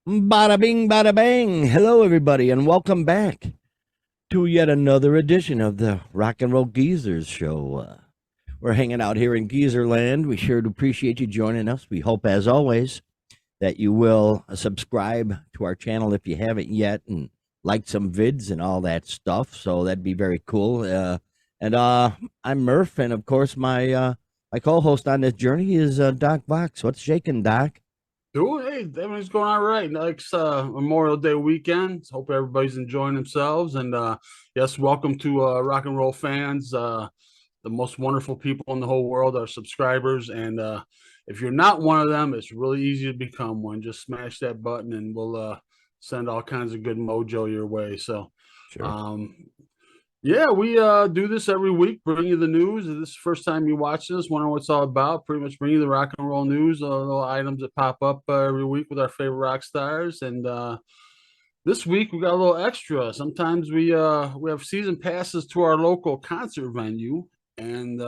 Bada bing, bada bang. Hello, everybody, and welcome back to yet another edition of the Rock and Roll Geezers show. We're hanging out here in Geezerland. We sure do appreciate you joining us. We hope, as always, that you will subscribe to our channel if you haven't yet and like some vids and all that stuff. So that'd be very cool. And I'm Murph, and of course, my co-host on this journey is Doc Vox. What's shaking, Doc? Doing, hey, everything's going all right. Next Memorial Day weekend. Hope everybody's enjoying themselves. And yes, welcome to rock and roll fans. The most wonderful people in the whole world are subscribers. And if you're not one of them, it's really easy to become one. Just smash that button and we'll send all kinds of good mojo your way. So, Sure. um, yeah, we do this every week, bring you the news. If this is the first time you watch this, wondering what it's all about, pretty much bring you the rock and roll news, little items that pop up every week with our favorite rock stars. And this week we got a little extra. Sometimes we have season passes to our local concert venue. And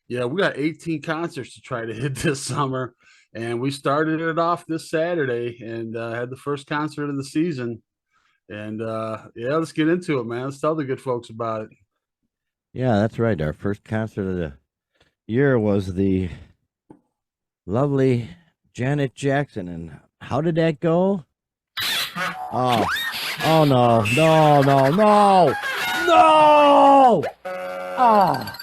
yeah, we got 18 concerts to try to hit this summer. And we started it off this Saturday and had the first concert of the season. And yeah, let's get into it, man. Let's tell the good folks about it. Yeah, that's right. Our first concert of the year was the lovely Janet Jackson. And how did that go? Oh, oh no, no, no, no, no! Oh,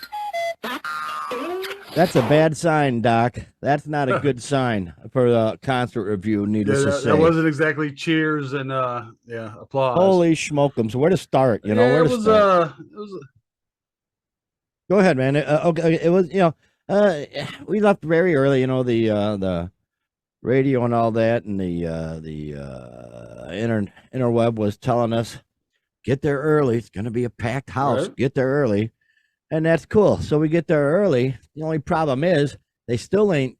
that's a bad sign, Doc. That's not a good sign for the concert review, Yeah, needless to that say. wasn't exactly cheers and yeah, applause. Holy schmokeums. Where to start? Yeah, Where to start? it was Go ahead, man. Okay, it was, we left very early, the radio and all that, and the interweb was telling us get there early. It's going to be a packed house. right. Get there early, and that's cool. So we get there early. The only problem is they still ain't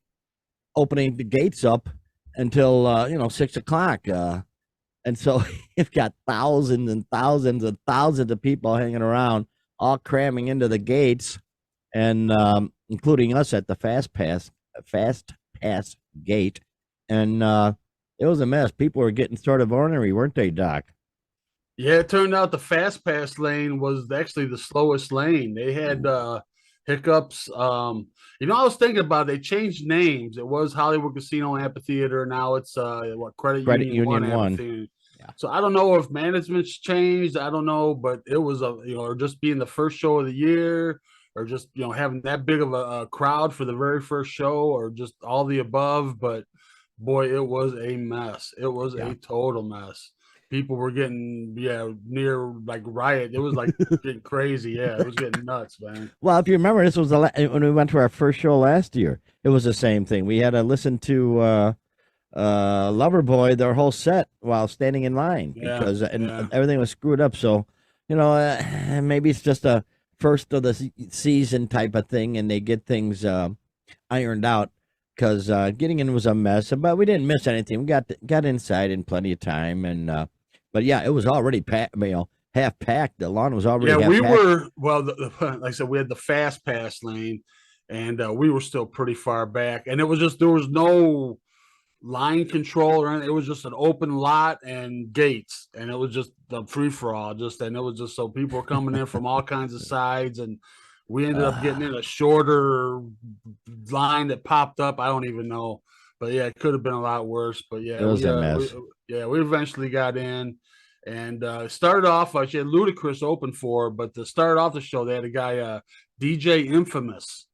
opening the gates up until 6 o'clock. And so you've got thousands and thousands and thousands of people hanging around, all cramming into the gates, and including us at the fast pass gate, and it was a mess. People were getting sort of ornery, weren't they, Doc? Yeah, it turned out the fast pass lane was actually the slowest lane. They had hiccups. I was thinking about it. They changed names. It was Hollywood Casino Amphitheater. Now it's what Credit Credit Union One Union one. Amphitheater. Yeah. So I don't know if management's changed. I don't know, but it was or just being the first show of the year, or just having that big of a crowd for the very first show, or just all the above. But boy, it was a mess. It was Yeah. a total mess. People were getting near like riot. It was like getting crazy. Yeah, it was getting nuts, man. Well, if you remember, this was when we went to our first show last year. It was the same thing. We had to listen to Loverboy their whole set while standing in line Yeah, because yeah. everything was screwed up. So, maybe it's just a first of the season type of thing, and they get things ironed out because getting in was a mess. But we didn't miss anything. We got inside in plenty of time, and but yeah, it was already packed. Half packed. The lawn was already Yeah, half we packed. were like I said, we had the fast pass lane, and we were still pretty far back, and it was just there was no line control or anything. It was just an open lot and gates, and it was just the free for all. And it was just so people were coming in from all kinds of sides, and we ended up getting in a shorter line that popped up. I don't even know, but yeah, it could have been a lot worse. But It yeah, was a mess. we eventually got in. And started off, she had Ludacris open for her, but to start off the show, they had a guy, DJ Infamous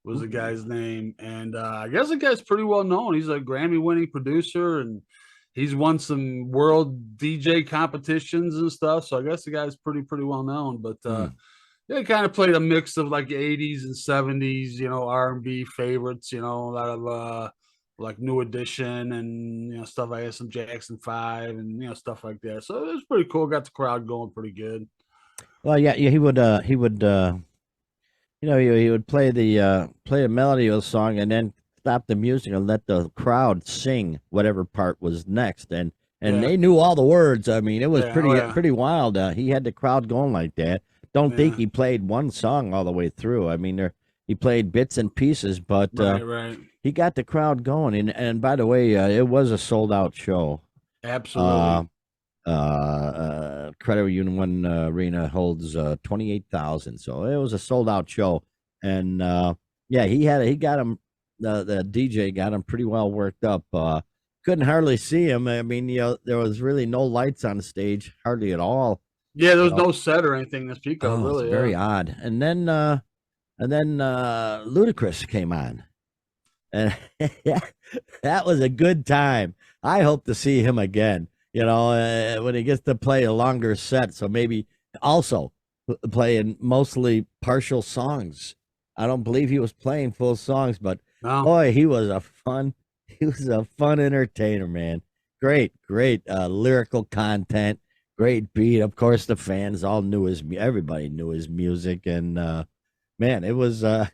was the guy's name. And I guess the guy's pretty well known. He's a Grammy winning producer and he's won some world DJ competitions and stuff. So I guess the guy's pretty well known. But Mm. they kind of played a mix of like 80s and 70s, R&B favorites, a lot of like New Edition and stuff like that, some Jackson 5 and stuff like that. So it was pretty cool. Got the crowd going pretty good. Well, yeah, he would play a melody of a song and then stop the music and let the crowd sing whatever part was next, and Yeah, they knew all the words. I mean, it was yeah, oh yeah, pretty wild. He had the crowd going like that. Don't think yeah. he played one song all the way through. I mean, He played bits and pieces, but Right. he got the crowd going. And by the way, it was a sold out show. Absolutely. Credit Union One Arena holds 28,000, so it was a sold out show. And yeah, he got him. The DJ got him pretty well worked up. Couldn't hardly see him. I mean, there was really no lights on the stage, hardly at all. Yeah, there was no set or anything to speak of, Oh, it's really. very odd. And then Ludacris came on, and that was a good time. I hope to see him again. When he gets to play a longer set, so maybe also playing mostly partial songs. I don't believe he was playing full songs, but No. boy, he was a fun entertainer, man. Great lyrical content, great beat. Of course, the fans all knew everybody knew his music, and man, it was yeah.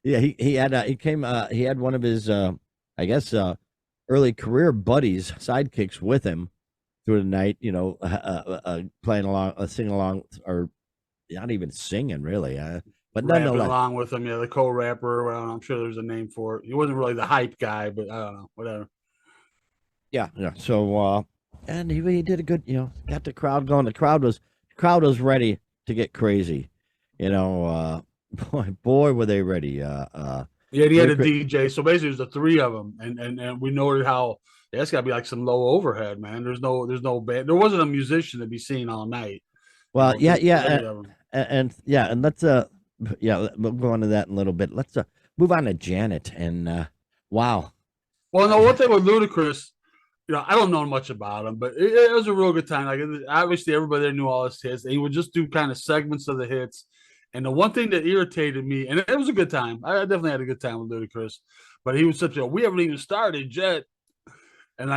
He had one of his I guess early career buddies, sidekicks with him through the night. Playing along, singing along, or not even singing really. But Rapping nonetheless, along with him, yeah, the co-rapper. Well, I'm sure there's a name for it. He wasn't really the hype guy, but I don't know, whatever. yeah. So and he did a good, got the crowd going. The crowd was ready to get crazy. Boy, were they ready. Yeah, he had a DJ, so basically there's the three of them, and we noted how that's got to be like some low overhead, man. There's no band. There wasn't a musician to be seen all night. Well, yeah, and let's we'll go into that in a little bit. Let's move on to Janet and wow. Well, no, one thing with Ludacris, I don't know much about him, but it was a real good time. Like, obviously, everybody there knew all his hits. And he would just do kind of segments of the hits. And the one thing that irritated me, and it was a good time. I definitely had a good time with Ludacris, but he was such a, we haven't even started yet. And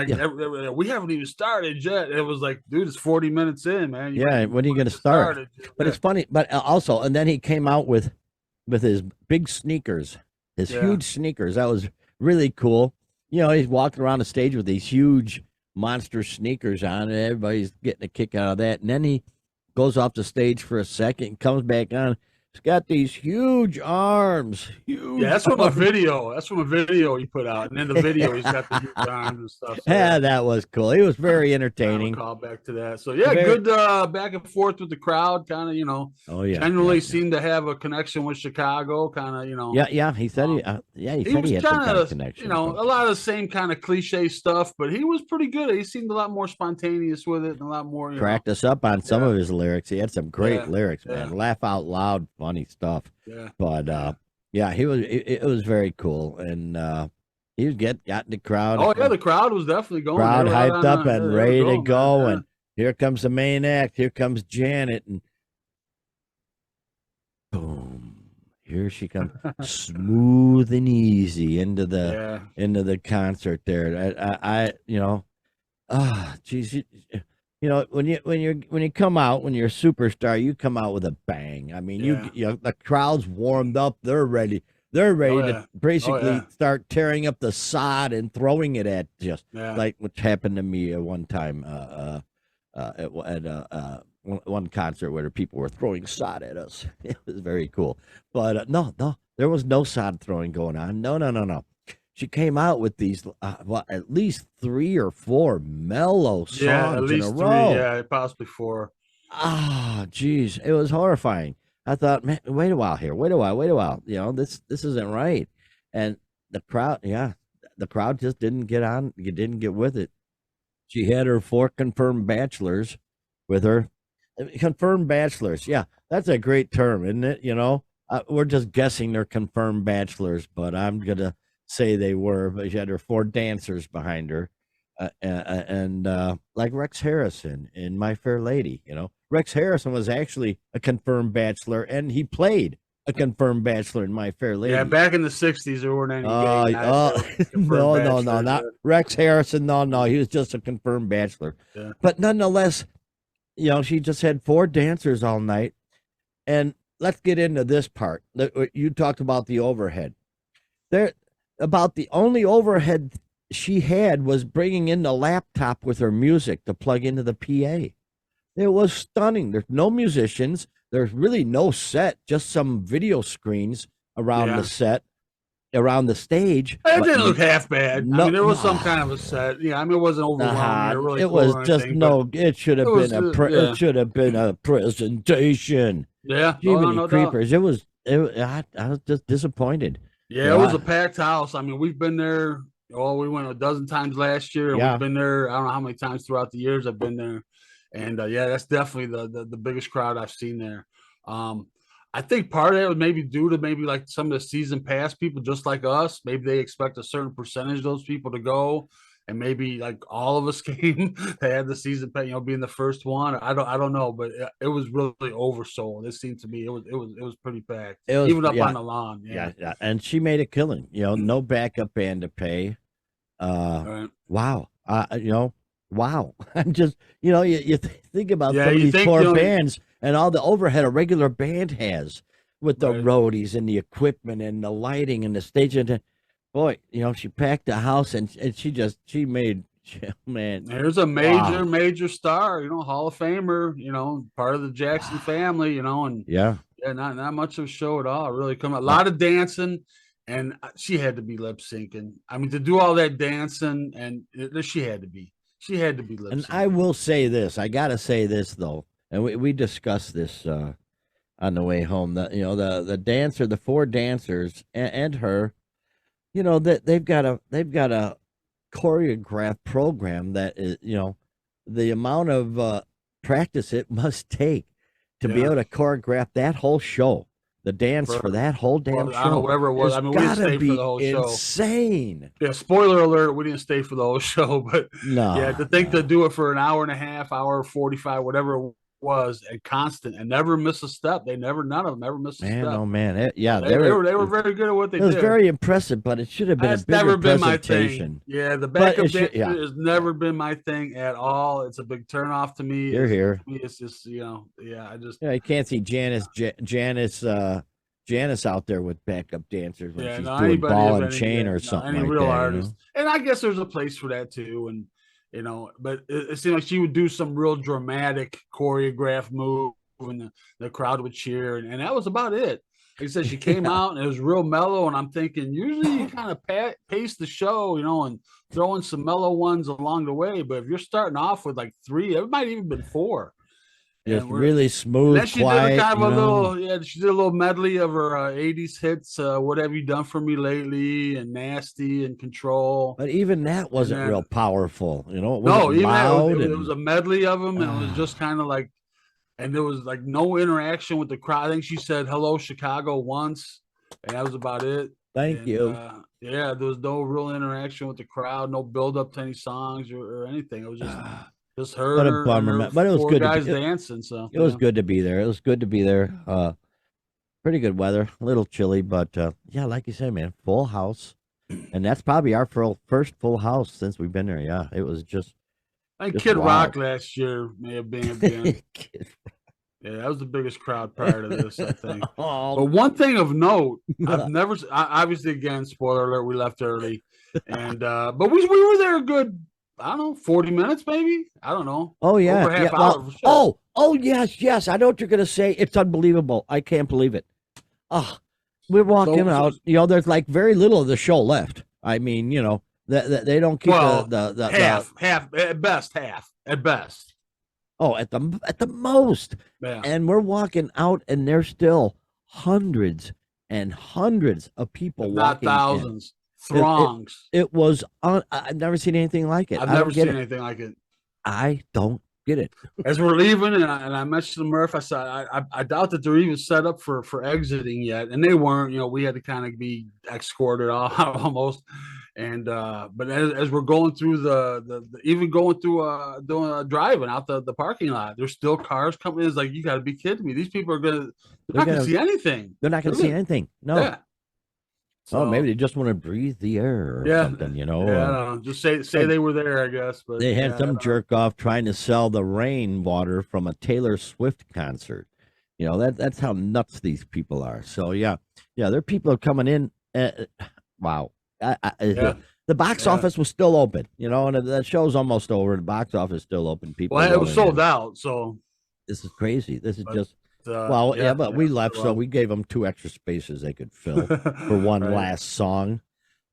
we haven't even started yet. It was like, dude, it's 40 minutes in, man. When are you going to start? But it's funny. But also, and then he came out with his big sneakers, his huge sneakers. That was really cool. He's walking around the stage with these huge monster sneakers on, and everybody's getting a kick out of that. And then he goes off the stage for a second, comes back on. He's got these huge arms. Yeah, that's from a video. That's from a video he put out. And in the video, he's got the huge arms and stuff. So yeah, that was cool. He was very entertaining. Call back to that. So, yeah, good back and forth with the crowd. Kind of, generally seemed to have a connection with Chicago. Kind of, Yeah, he said he had some kind of connection. A lot of the same kind of cliche stuff, but he was pretty good. He seemed a lot more spontaneous with it and a lot more, cracked us up on some of his lyrics. He had some great lyrics, man. Laugh out loud. Funny stuff. But it was very cool, and he was got the crowd. Oh yeah, the crowd was definitely going. Crowd hyped up and ready to go, and here comes the main act. Here comes Janet, and boom, here she comes, smooth and easy into the concert there. Geez. When you come out, when you're a superstar, you come out with a bang. I mean, the crowd's warmed up. They're ready. They're ready to basically start tearing up the sod and throwing it at like what happened to me one time at one concert where people were throwing sod at us. It was very cool. But no, there was no sod throwing going on. No. She came out with these, at least 3 or 4 mellow songs in a row. 3, yeah, possibly 4. Geez, it was horrifying. I thought, man, wait a while here. Wait a while. This isn't right. And the crowd, the crowd just didn't get on. You didn't get with it. She had her 4 confirmed bachelors with her. Confirmed bachelors, yeah, that's a great term, isn't it? We're just guessing they're confirmed bachelors, but I'm gonna say they were. But she had her 4 dancers behind her, and like Rex Harrison in My Fair Lady. Rex Harrison was actually a confirmed bachelor, and he played a confirmed bachelor in My Fair Lady. Yeah, back in the 60s, there weren't any no, not Rex Harrison. No, he was just a confirmed bachelor. Yeah. But nonetheless, she just had 4 dancers all night. And let's get into this part. You talked about the overhead. About the only overhead she had was bringing in the laptop with her music to plug into the PA. It was stunning. There's no musicians. There's really no set, just some video screens around Yeah. the set, around the stage. It but didn't look half bad. I no, mean, there was some kind of a set. Yeah, I mean, it wasn't overwhelming or really it cool was or just anything, but no. It should it have was, been it yeah, should have been a presentation. yeah. Oh, no, Jiminy no doubt. creepers! I was just disappointed. Yeah, it was a packed house. I mean, we've been there. Oh, we went a dozen times last year. Yeah. We've been there. I don't know how many times throughout the years I've been there, and yeah, that's definitely the biggest crowd I've seen there. I think part of it was maybe due to maybe like some of the season pass people, just like us. Maybe they expect a certain percentage of those people to go, and maybe like all of us came. They had the season pass, being the first one. I don't know, but it was really oversold. It seemed to me it was pretty packed, It was, even up yeah, on the lawn. Yeah. and she made a killing. No backup band to pay. Right. Wow. Wow. I'm just, you think about Yeah, some of you these think, poor bands and all the overhead a regular band has with the Right. roadies and the equipment and the lighting and the stage. And boy, she packed the house and she made, man. Here's a major star, Hall of Famer, part of the Jackson family, and Yeah. not much of a show at all. Really a lot of dancing, and she had to be lip syncing. I mean, to do all that dancing, and she had to be lip syncing. And I will say this, I gotta say this though, and we discussed this on the way home. That the dancer, the four dancers, and her, that they've got a choreographed program that is, the amount of practice it must take to be able to choreograph that whole show, the dance for that whole damn show. I don't know, whatever it was. I mean, we didn't stay for the whole show. Insane. Yeah, spoiler alert, we didn't stay for the whole show, but no, yeah, to think to do it for an hour and a half, hour 45, whatever it was, and constant, and never miss a step. None of them ever missed a step. Oh man, they were very good at what they did. It was very impressive, but it should have been a bigger presentation. Yeah, the backup dancer has never been my thing at all. It's a big turnoff to me. You're here. It's just I can't see Janice out there with backup dancers when she's doing ball and chain or something like real that. Artist. And I guess there's a place for that too. And but it seemed like she would do some real dramatic choreographed move, and the crowd would cheer, and that was about it. Like I said, she came out and it was real mellow, and I'm thinking usually you kind of pace the show, and throw in some mellow ones along the way. But if you're starting off with like 3, it might even been 4. Just really smooth, then she quiet. Did kind of a little, she did a little medley of her 80s hits. What have you done for me lately? And Nasty and Control. But even that wasn't real powerful, It wasn't loud. It was a medley of them, and it was just kind of like, and there was like no interaction with the crowd. I think she said "Hello, Chicago" once, and that was about it. Thank you. Yeah, there was no real interaction with the crowd, no build up to any songs or anything. It was just her. What a bummer, but it was good. Guys dancing, so it was good to be there. It was good to be there. Pretty good weather, a little chilly, but yeah, like you said, man, full house, and that's probably our first full house since we've been there. Yeah, it was just. I think Kid Rock last year may have been. Yeah, that was the biggest crowd prior to this, I think. But one thing of note, I've never. Obviously, again, spoiler alert, we left early, and but we were there a good. I don't know, 40 minutes maybe? I don't know. Oh, yeah. Over half hour for sure. Oh, yes. I know what you're going to say. It's unbelievable. I can't believe it. Oh, we're walking out. There's like very little of the show left. I mean, they don't keep the half at best. Oh, at the most. Yeah. And we're walking out, and there's still hundreds and hundreds of people walking. Not thousands. Throngs. It was I've never seen anything like it. I've never seen anything like it. I don't get it. As we're leaving, and I mentioned to Murph, I said I doubt that they're even set up for exiting yet, and they weren't. We had to kind of be escorted out almost. And but as we're going through driving out the parking lot, there's still cars coming. It's like, you got to be kidding me. These people they're not gonna see anything. They're not gonna see anything. No. Yeah. So, maybe they just want to breathe the air or something, Yeah, I don't know. Just say they were there, I guess. But they had some jerk off trying to sell the rainwater from a Taylor Swift concert. That's how nuts these people are. So there are people coming in. Wow. The box office was still open, and the show's almost over. The box office is still open. People, it was sold out. So this is crazy. This is Well, yeah, but we yeah, left, so we gave them 2 extra spaces they could fill for one right, last song.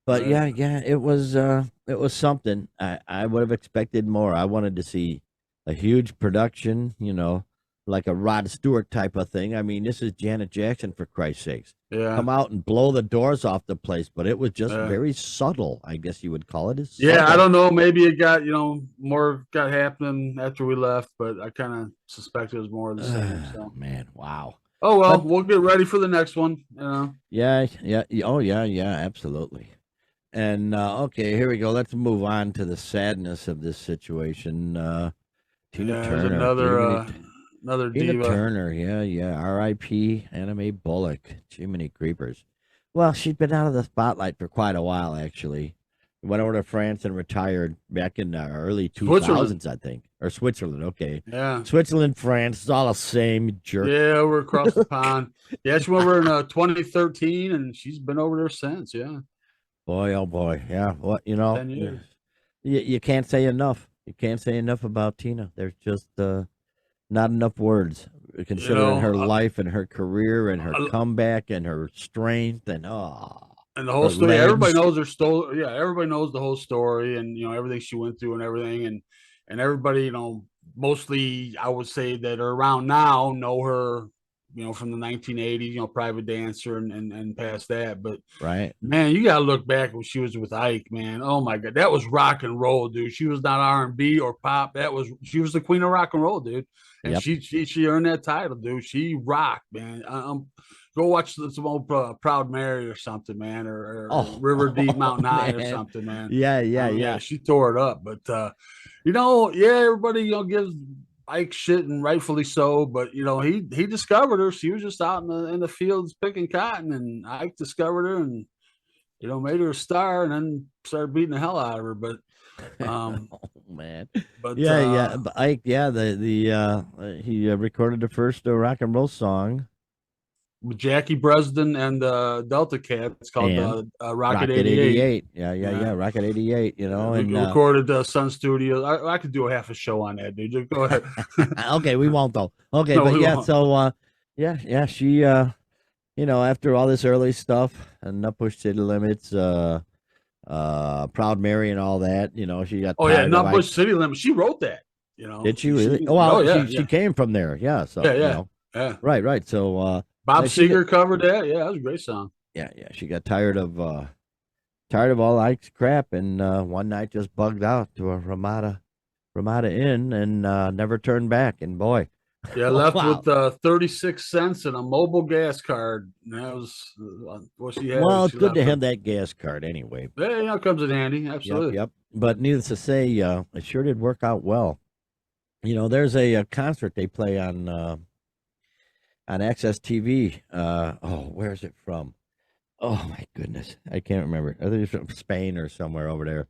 But right. yeah, it was something. I would have expected more. I wanted to see a huge production, like a Rod Stewart type of thing. I mean, this is Janet Jackson, for Christ's sakes. Yeah, Come out and blow the doors off the place, but it was just yeah. very subtle. I guess you would call it as Yeah, I subtle. don't know. Maybe it got, more got happening after we left, but I kind of suspect it was more of the same. So, Man, wow. oh well, But we'll get ready for the next one. oh yeah, absolutely. And okay, here we go. Let's move on to the sadness of this situation. Tina Yeah, there's Turner, Jiminy, another Tina diva. Turner, yeah. R.I.P. Anime Bullock, Jiminy Creepers. Well, she's been out of the spotlight for quite a while, actually. Went over to France and retired back in the early Switzerland. 2000s, I think, or Switzerland. Okay, Yeah, Switzerland, France, it's all the same, jerk. yeah, we're across the pond. Yeah, she went over in 2013, and she's been over there since. Yeah, Boy, oh boy, yeah. What 10 years. you can't say enough. You can't say enough about Tina. There's just not enough words You considering know, her life and her career and her uh, comeback and her strength and and the whole her story. Everybody legs. knows her story. Yeah, everybody knows the whole story, and everything she went through and everything, and everybody, mostly I would say that are around now know her, from the 1980s, Private Dancer and past that. But Right. man, you gotta look back when she was with Ike, man. Oh my God, that was rock and roll, dude. She was not R&B or pop. She was the queen of rock and roll, dude. And Yep. she earned that title, dude. She rocked, man. Go watch some old Proud Mary or something, man, or Oh, River Deep Mountain High or man. something, man. Yeah. Yeah, she tore it up. But yeah, everybody gives Ike shit, and rightfully so. But he discovered her. She was just out in the fields picking cotton, and Ike discovered her and made her a star, and then started beating the hell out of her. But um, Oh man. but Yeah. But Ike, yeah, he recorded the first rock and roll song with Jackie Bresden and Delta Cat, it's called and Rocket Rocket 88. 88. Yeah. Yeah. Rocket 88, We and recorded Sun Studios. I could do a half a show on that, dude. Just go ahead. okay, we won't though. Okay, No, but we yeah, won't. so yeah, she after all this early stuff and Not Push City Limits, Proud Mary and all that, she got Oh yeah, tired of Nutbush City Limits. She wrote that. Did she She. really? Oh Oh well, yeah, she yeah, came from there, yeah. So yeah, yeah, yeah. right. So Bob yeah, she got, Seger covered that. Yeah, that was a great song. yeah, she got tired of all Ike's crap, and one night just bugged out to a Ramada Inn and never turned back. And boy, Yeah, left wow. with 36 cents and a mobile gas card. And that was what she had when Well, it's she good to left. have that gas card anyway. Yeah, comes in handy. Absolutely. Yep. But needless to say, it sure did work out well. There's a concert they play on Access TV. Where is it from? Oh my goodness, I can't remember. I think it's from Spain or somewhere over there.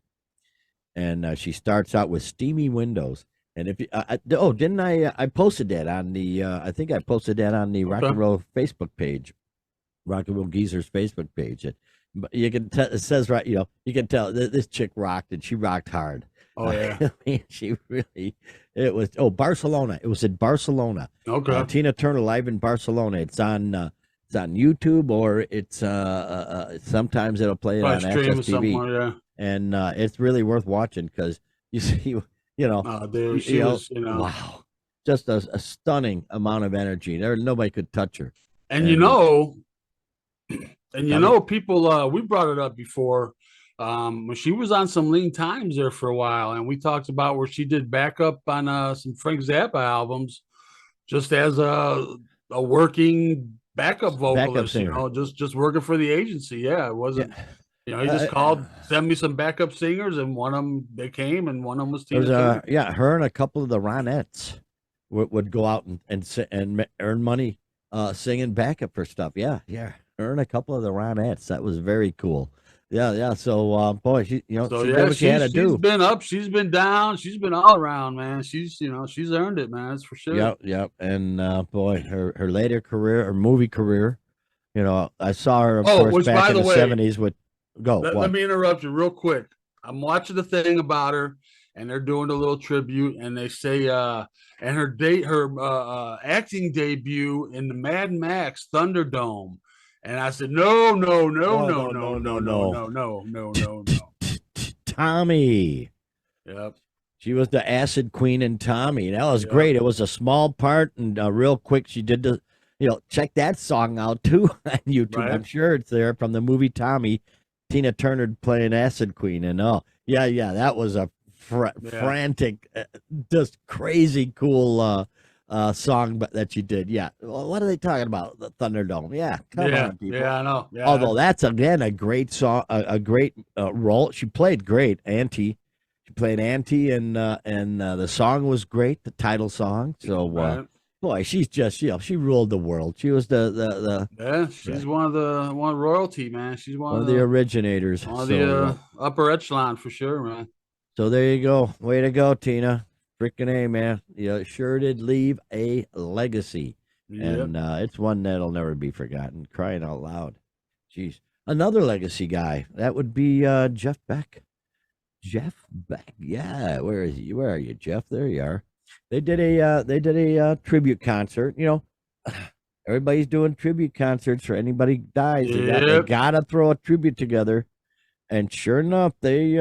And she starts out with steamy windows. And if you, didn't I? I posted that on the. I think I posted that on the Rock Okay. and Roll Facebook page, Rock and Roll Geezers Facebook page. But you can tell it says right. You can tell this chick rocked and she rocked hard. Oh yeah. I mean, she really. It was Barcelona. It was in Barcelona. Okay. Tina Turner live in Barcelona. It's on YouTube or it's sometimes it'll play it Probably on Access streaming TV, somewhere. Yeah. and it's really worth watching because you see, Oh, dude, she was. wow, just a stunning amount of energy. Nobody could touch her. And Tell me. people. We brought it up before. When she was on some lean times there for a while, and we talked about where she did backup on some Frank Zappa albums, just as a working backup vocalist. singer. Just working for the agency. Yeah, it wasn't. Yeah. He just called, send me some backup singers, and one of them they came, and one of them was There Tina was Turner. her and a couple of the Ronettes would go out and earn money singing backup for stuff. Yeah. Earn a couple of the Ronettes. That was very cool. Yeah. So boy, she So she did yeah, what she had to she's do. been up, she's been down, she's been all around, man. She's earned it, man. That's for sure. Yep. And boy, her later career, her movie career, I saw her, of Oh, course, which back by in the the way, '70s with Go let what? me interrupt you real quick. I'm watching the thing about her, and they're doing a little tribute, and they say, and her acting debut in the Mad Max Thunderdome. And I said, no, no, no, No, no, no, no, no, no, no, no, no. no, no, no, no, no. Tommy. Yep. She was the acid queen in Tommy. That was Yep. great. It was a small part, and real quick, she did the, check that song out too on YouTube. Right. I'm sure it's there from the movie Tommy. Tina Turner playing acid queen, and yeah, that was a frantic, just crazy cool song that she did. Yeah, well, what are they talking about? The Thunderdome. Yeah, come on, people. Yeah, I know. Yeah. Although that's again a great song, a great role. She played great, Auntie. She played Auntie, and the song was great, the title song. So, Right. boy, she's just she ruled the world. She was the Yeah, she's one of royalty, man. She's one of the originators. one of the upper echelon for sure, man. So there you go. Way to go, Tina. Freaking A, man. You sure did leave a legacy. Yep. And it's one that'll never be forgotten. Crying out loud. Jeez. Another legacy guy. That would be Jeff Beck. Jeff Beck. Yeah. Where is he? Where are you, Jeff? There you are. They did a tribute concert. Everybody's doing tribute concerts for anybody dies. They gotta throw a tribute together. And sure enough, they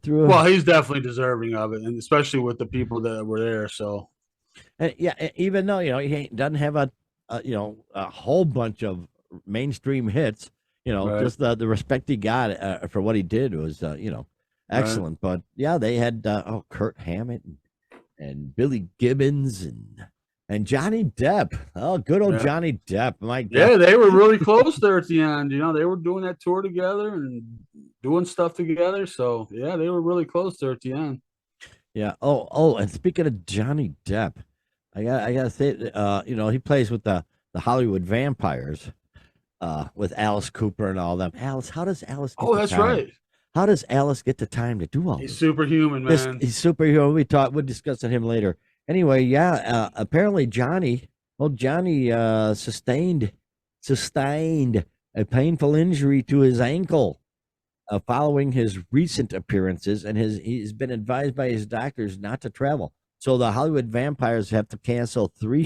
threw. Well, he's definitely deserving of it, and especially with the people that were there. So, and yeah, even though he doesn't have a whole bunch of mainstream hits, Right. just the respect he got for what he did was excellent. But yeah, they had Kurt Hammett and Billy Gibbons and Johnny Depp. Oh, good old Johnny Depp. My God. Yeah, they were really close there at the end. They were doing that tour together and doing stuff together. So yeah, they were really close there at the end. Yeah. Oh, and speaking of Johnny Depp, I gotta say, he plays with the Hollywood Vampires, with Alice Cooper and all them. Alice, how does Alice? Get That's time? right. How does Alice get the time to do all this? He's superhuman, man. He's superhuman. We'll discuss him later. Anyway, yeah. Apparently, Johnny sustained a painful injury to his ankle following his recent appearances, and he's been advised by his doctors not to travel. So the Hollywood Vampires have to cancel three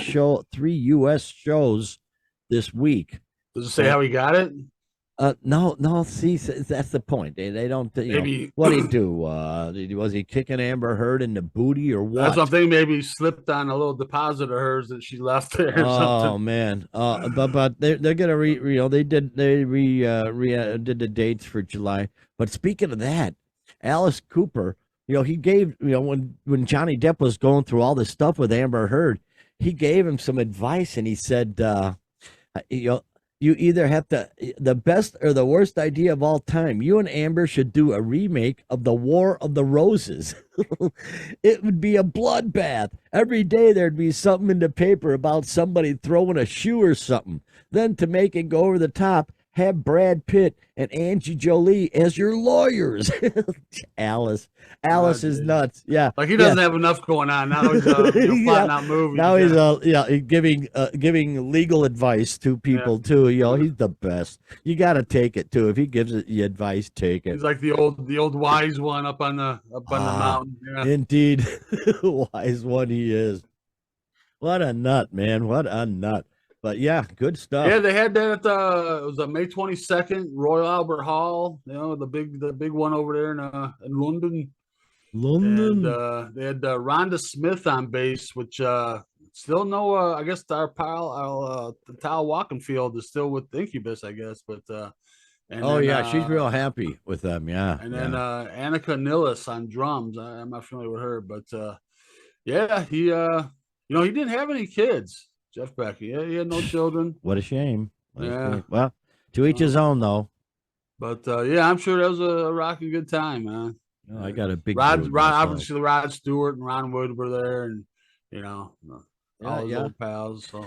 U.S. shows this week. Does it say how he got it? No. See, that's the point. They don't. Maybe what did he do? Was he kicking Amber Heard in the booty or what? That's something. Maybe he slipped on a little deposit of hers that she left there. Or oh something. Man. But they're gonna they did the dates for July. But speaking of that, Alice Cooper, he gave when Johnny Depp was going through all this stuff with Amber Heard, he gave him some advice, and he said, you either have the best or the worst idea of all time. You and Amber should do a remake of the War of the Roses. It would be a bloodbath. Every day there'd be something in the paper about somebody throwing a shoe or something. Then to make it go over the top, have Brad Pitt and Angie Jolie as your lawyers. Alice is nuts. Yeah, like he doesn't have enough going on now. He's plotting out movies. Now he's giving legal advice to people too. He's the best. You got to take it too. If he gives you advice, take it. He's like the old wise one up on the mountain. Yeah. Indeed, wise one he is. What a nut, man! What a nut. But yeah, good stuff. Yeah, they had that at it was May 22nd, Royal Albert Hall. The big one over there in London. And, they had Rhonda Smith on bass, which still no. I guess our pal Tal Walkenfield is still with Incubus, I guess. But she's real happy with them. Yeah, and then Annika Nilles on drums. I'm not familiar with her, but he he didn't have any kids. Jeff Beck, he had no children. What a shame. Well, to each his own, though. But I'm sure that was a rocking good time, man. Oh, I got a big obviously Rod Stewart and Ron Wood were there, and all his old pals. So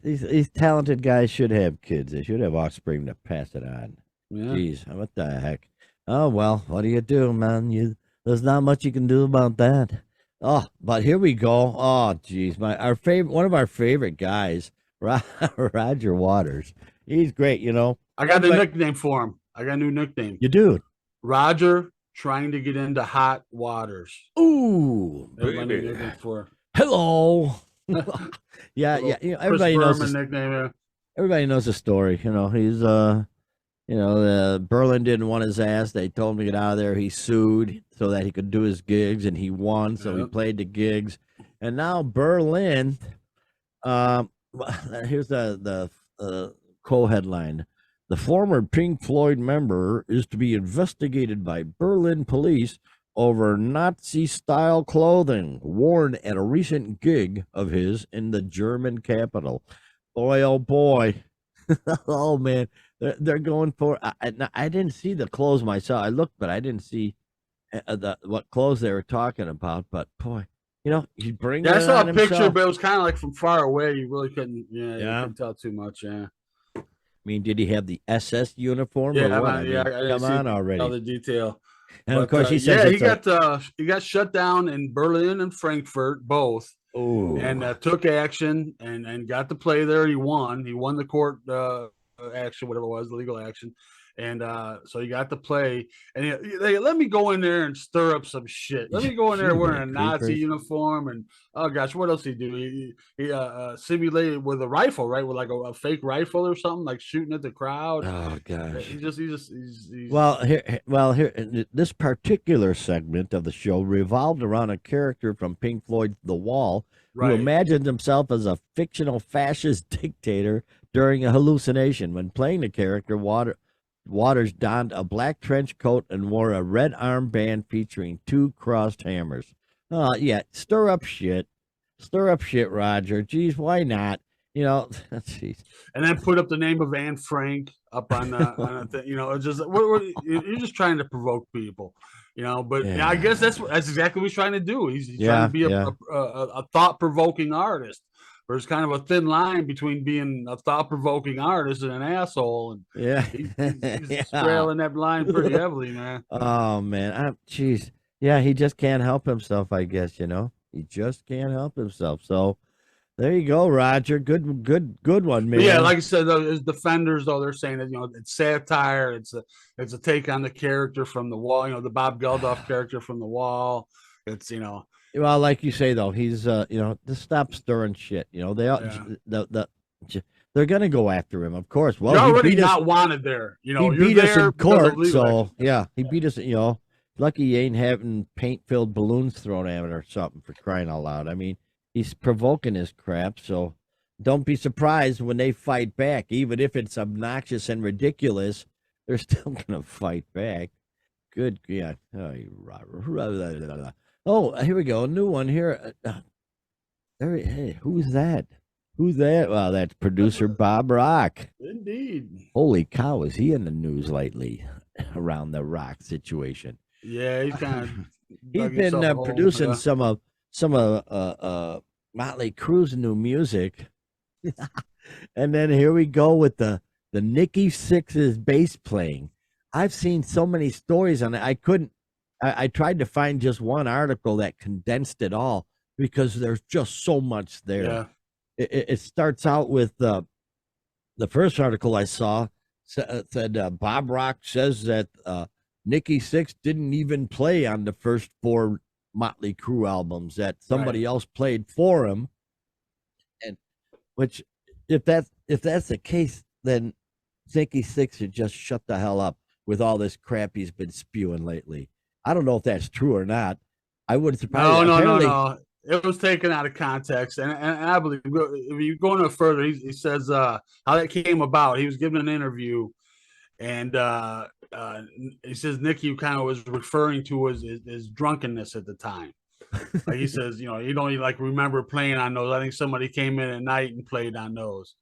these talented guys should have kids. They should have offspring to pass it on. Yeah. Jeez, what the heck? Oh well, what do you do, man? There's not much you can do about that. Oh, but here we go. Oh, geez, one of our favorite guys, Roger Waters. He's great, I got a nickname for him. I got a new nickname. You do? Roger trying to get into hot waters. Ooh, Everybody baby. looking for Hello. Yeah, little yeah. You know, Chris everybody knows Berman this, nickname. Yeah. everybody knows the story. You know, he's Berlin didn't want his ass. They told him to get out of there. He sued so that he could do his gigs, and he won. So he Yep. played the gigs, and now Berlin. Um, here's the co-headline: the former Pink Floyd member is to be investigated by Berlin police over Nazi-style clothing worn at a recent gig of his in the German capital. Boy, oh boy. Oh man, they're going for. I didn't see the clothes myself. I looked, but I didn't see what clothes they were talking about. But boy, he's bringing Yeah, I it saw on a picture, himself. but it was kind of like from far away. You really couldn't. Yeah, you Yeah. couldn't tell too much. Yeah. I mean, did he have the SS uniform Yeah, or what? I didn't Come see on all already. the detail. And of course, he says yeah, it's he got shut down in Berlin and Frankfurt both, and oh, took action and got to play there. He won. He won the court action, whatever it was, the legal action, and so he got to play. And they let me go in there and stir up some shit. Let me go in there wearing a Nazi uniform, and oh gosh, what else did he do? He simulated with a rifle, right, with like a fake rifle or something, like shooting at the crowd. Oh gosh. He's Here, this particular segment of the show revolved around a character from Pink Floyd's The Wall who imagined himself as a fictional fascist dictator during a hallucination. When playing the character, Waters donned a black trench coat and wore a red armband featuring 2 crossed hammers. Oh, yeah, stir up shit, Roger. Geez, why not? Geez. And then put up the name of Anne Frank up on a thing. It's just you're just trying to provoke people, But I guess that's exactly what he's trying to do. He's trying to be a thought provoking artist. There's kind of a thin line between being a thought provoking artist and an asshole, and he's straddling that line pretty heavily, man. Oh man, jeez, yeah, he just can't help himself. I guess he just can't help himself. So. There you go, Roger. Good one, man. But yeah, like I said, as defenders, though, they're saying that it's satire. It's a take on the character from The Wall. The Bob Geldof character from The Wall. It's Well, like you say though, he's just stop stirring shit. They're gonna go after him, of course. Well, you're already not wanted there. He beat us in court, so yeah, he beat us. Lucky he ain't having paint-filled balloons thrown at him or something, for crying out loud. I mean. He's provoking his crap, so don't be surprised when they fight back. Even if it's obnoxious and ridiculous, they're still going to fight back. Good, yeah. Oh, here we go. A new one here. Hey, who's that? Well, that's producer Bob Rock. Indeed. Holy cow, is he in the news lately around the Rock situation? Yeah, he's kind of. He's been producing some of Motley Crue's new music. And then here we go with the Nikki Sixx's bass playing. I've seen so many stories on it. I tried to find just one article that condensed it all because there's just so much there. Yeah. It starts out with the first article I saw said Bob Rock says that Nikki Sixx didn't even play on the first 4 Motley Crue albums, that somebody else played for him, and which if that's the case, then Nikki Sixx should just shut the hell up with all this crap he's been spewing lately. I don't know if that's true or not. I wouldn't surprise. No. It was taken out of context, and I believe if you go no further, he says how that came about. He was giving an interview, and he says Nicky kind of was referring to his drunkenness at the time. Like he says, he don't like remember playing on those. I think somebody came in at night and played on those.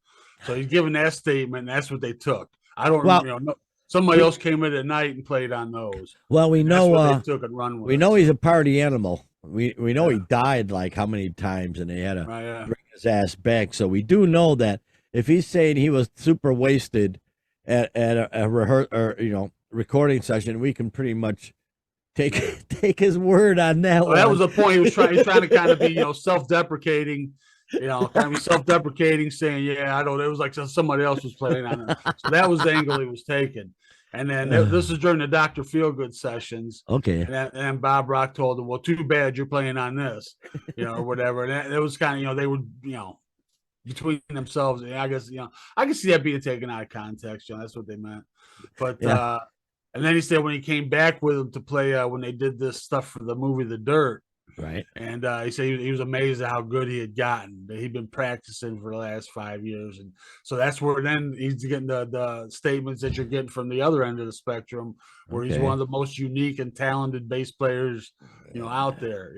So he's giving that statement, and that's what they took. I don't remember. Somebody else came in at night and played on those. Well, we know they took and run with. We know he's a party animal. We know he died like how many times, and they had to bring his ass back. So we do know that if he's saying he was super wasted at a recording session, we can pretty much take his word on that one. That was the point. He was trying to kind of be self-deprecating, saying, yeah, I don't. It was like somebody else was playing on it. So that was the angle he was taking. And then this is during the Dr. Feelgood sessions. Okay. And Bob Rock told him, well, too bad you're playing on this, or whatever. And it was kind of, they would, between themselves. I guess, I can see that being taken out of context. That's what they meant. But, and then he said when he came back with him to play, when they did this stuff for the movie The Dirt, right. And he said he was amazed at how good he had gotten. That he'd been practicing for the last 5 years, and so that's where then he's getting the statements that you're getting from the other end of the spectrum, where he's one of the most unique and talented bass players, out there.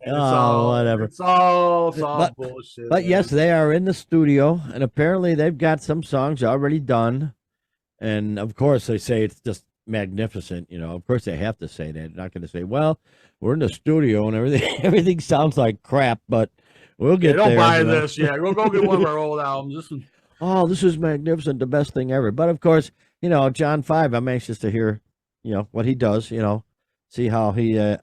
Whatever. It's all bullshit. But yes, they are in the studio, and apparently they've got some songs already done, and of course they say it's just magnificent. Of course they have to say that. They're not going to say, well, we're in the studio and everything sounds like crap, but we'll get don't there. Buy this. Yeah, we'll go get one of our old albums. This is magnificent, the best thing ever. But of course, John 5, I'm anxious to hear, what he does, see how he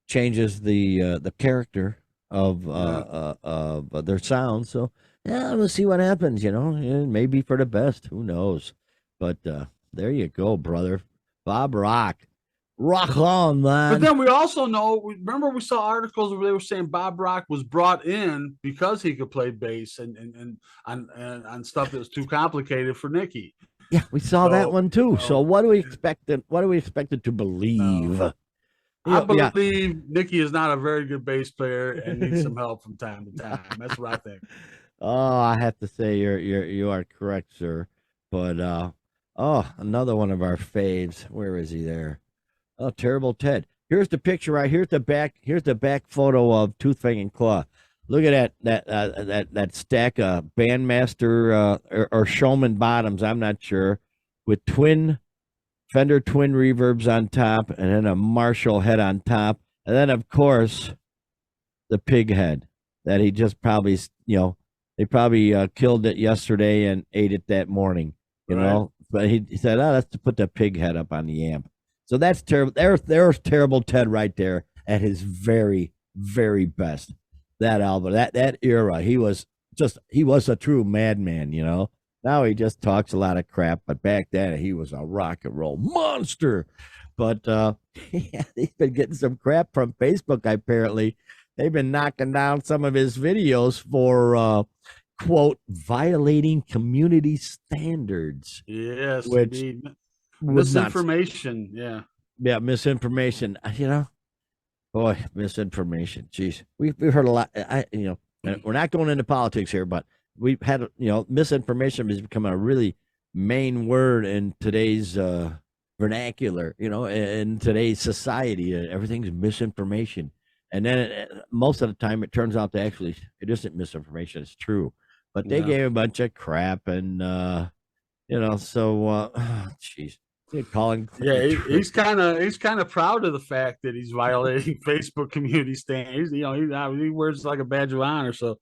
changes the character of their sound. So we'll see what happens, maybe for the best, who knows. But there you go, brother. Bob Rock. Rock on, man. But then we also remember we saw articles where they were saying Bob Rock was brought in because he could play bass and on stuff that was too complicated for Nicky. Yeah, we saw that one too. So what do we expect to believe? I believe Nicky is not a very good bass player and needs some help from time to time. That's what I think. Oh, I have to say you are correct, sir. But another one of our faves. Where is he there? Oh, Terrible Ted. Here's the picture right. Here's the back photo of Tooth, Fang, and Claw. Look at that stack of Bandmaster or Showman bottoms. I'm not sure, with Fender twin reverbs on top, and then a Marshall head on top, and then of course the pig head that he just probably they probably killed it yesterday and ate it that morning. But he said, let's put the pig head up on the amp. So that's terrible. There's Terrible Ted right there at his very, very best. That album, that era, he was a true madman, Now he just talks a lot of crap, but back then he was a rock and roll monster. But he's been getting some crap from Facebook, apparently. They've been knocking down some of his videos for quote, violating community standards. Yes, which misinformation. Yeah, misinformation. Boy, misinformation. Jeez, we've heard a lot. We're not going into politics here, but we've had misinformation has become a really main word in today's vernacular. In today's society, everything's misinformation. And then most of the time, it turns out it isn't misinformation. It's true. But they gave a bunch of crap, and jeez, he's kind of proud of the fact that he's violating Facebook community standards. He wears like a badge of honor. So